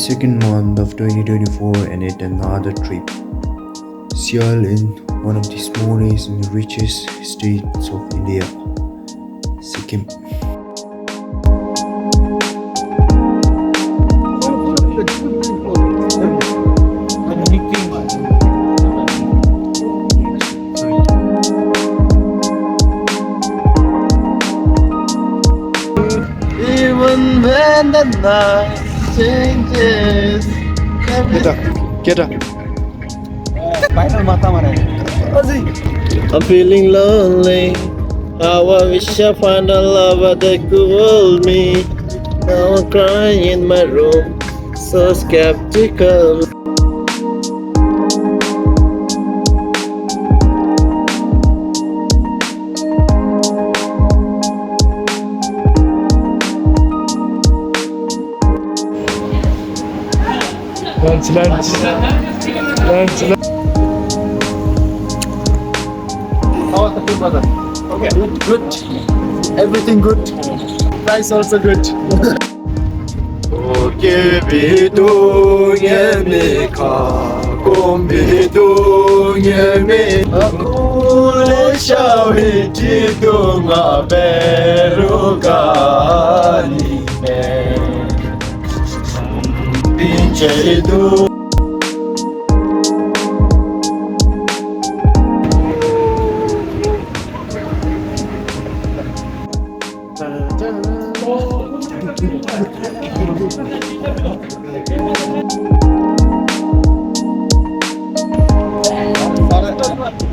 second month of 2024 and yet another trip. Seal in one of the smallest and richest states of India, Sikkim. Even when the night changes. Get up. I'm feeling lonely. How I wish I found a lover that could hold me. Now I'm crying in my room, so skeptical. Lunch. How was the food, brother? Okay. Good. Everything good. Price also good. Okay, bidung yemi ka, kum bidung yemi. Aku le shawi jidung aberu kali me. Pinche du.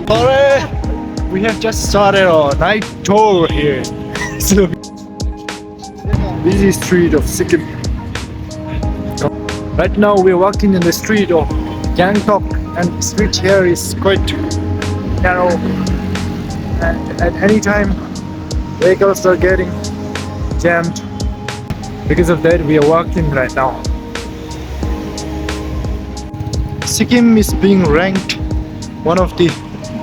Sorry, we have just started our night tour here. So, busy street of Sikkim. Right now we're walking in the street of GANGTOK, and the street here is quite narrow, and at any time vehicles are getting jammed. Because of that we are walking right now. Sikkim is being ranked one of the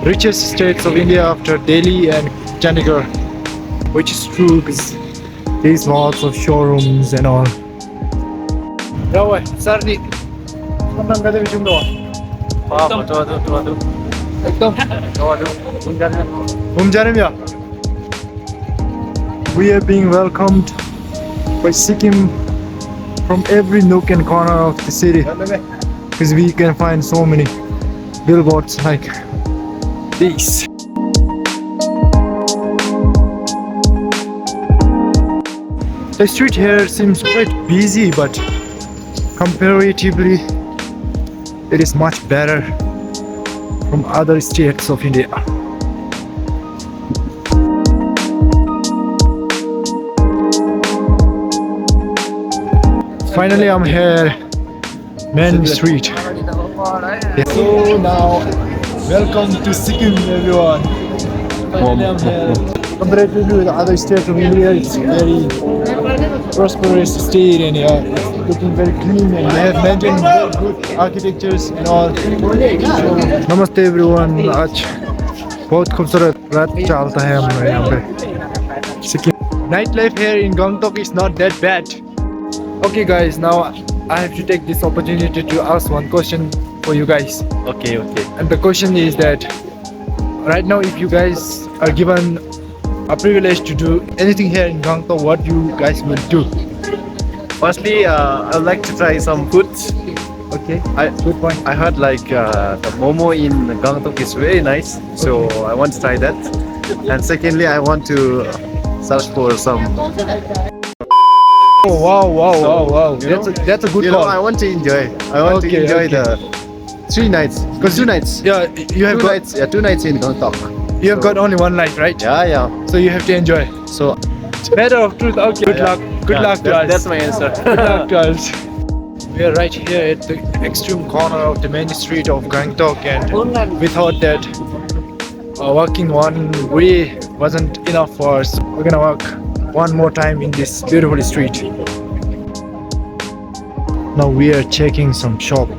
richest states of India after Delhi and Chandigarh, which is true because there's lots of showrooms and all. Rawai, Sarni, kapan kada bichum doa? Tuh. Ekdom. Ya. We are being welcomed by Sikkim from every nook and corner of the city, because we can find so many billboards like these. The street here seems quite busy, but comparatively it is much better from other states of India. Finally I'm here, Main Street. So now, welcome to Sikkim, everyone. Finally I'm here. Comparatively with other states of India, it's very prosperous state, and it's looking very clean, and they have maintained very good architectures and all. So, Namaste everyone. आज बहुत खूबसूरत रात चलता है हमारे यहाँ पे Sikkim. Nightlife here in GANGTOK is not that bad. Okay guys, now I have to take this opportunity to ask one question for you guys. Okay. And the question is that right now, if you guys are given a privilege to do anything here in GANGTOK, what you guys will do? Firstly, I would like to try some foods. Okay, Good point. I heard like the momo in GANGTOK is very nice, so I want to try that. And secondly, I want to search for some. Oh wow! That's a good call. I want to enjoy. I want to enjoy the 3 nights. Because 2 nights. Yeah, you have 2 got nights. Yeah, 2 nights in GANGTOK. you have got only one night, right? Yeah. So you have to enjoy. So Matter of truth. Okay. Good luck. Good luck to us. That's my answer. Good luck to us. We are right here at the extreme corner of the main street of GANGTOK, and we thought that walking one way wasn't enough for us. We're gonna walk one more time in this beautiful street. Now we are checking some shop.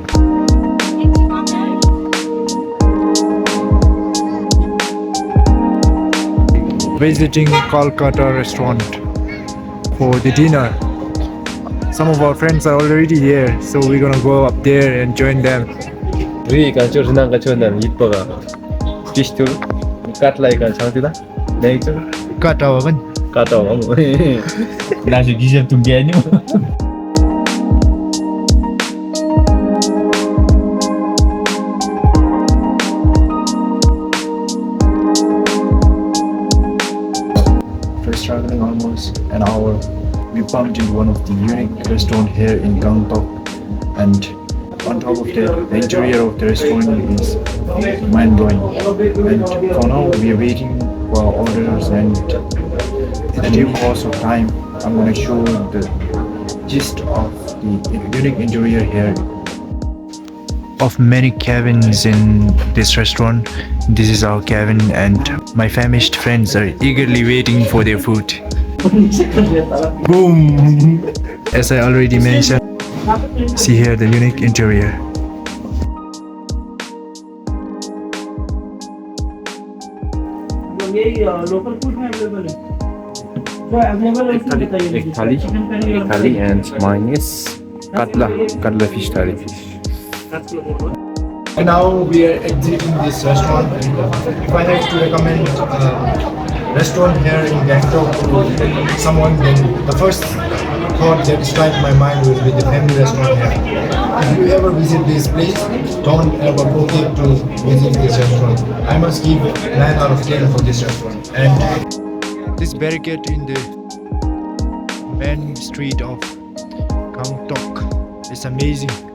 Visiting Kolkata restaurant for the dinner. some of our friends are already here, so we're gonna go up there and join them. Ikan cur senang kacau dan itu kan. Fish tu, kat lah ikan cantik dah. Naik tu, Kau tahu kan? kata orang. Langsung gizem tu gini. After struggling almost an hour, we bumped into one of the unique restaurants here in GANGTOK, and on top of that, the interior of the restaurant is mind-blowing. And for now, we are waiting for our orders, and in the due course of time, I'm going to show the gist of the unique interior here. Of many cabins in this restaurant, this is our cabin, and my famished friends are eagerly waiting for their food. Boom! As I already mentioned, see here the unique interior. Local food में available है जो available है उसमें बताइए एक थाली and mine is katla fish थाली. And now we are exiting this restaurant. If I had to recommend a restaurant here in GANGTOK to someone, then the first thought that strikes my mind will be the family restaurant here. If you ever visit this place, don't ever forget to visit this restaurant. I must give 9 out of 10 for this restaurant. And this barricade in the main street of GANGTOK is amazing.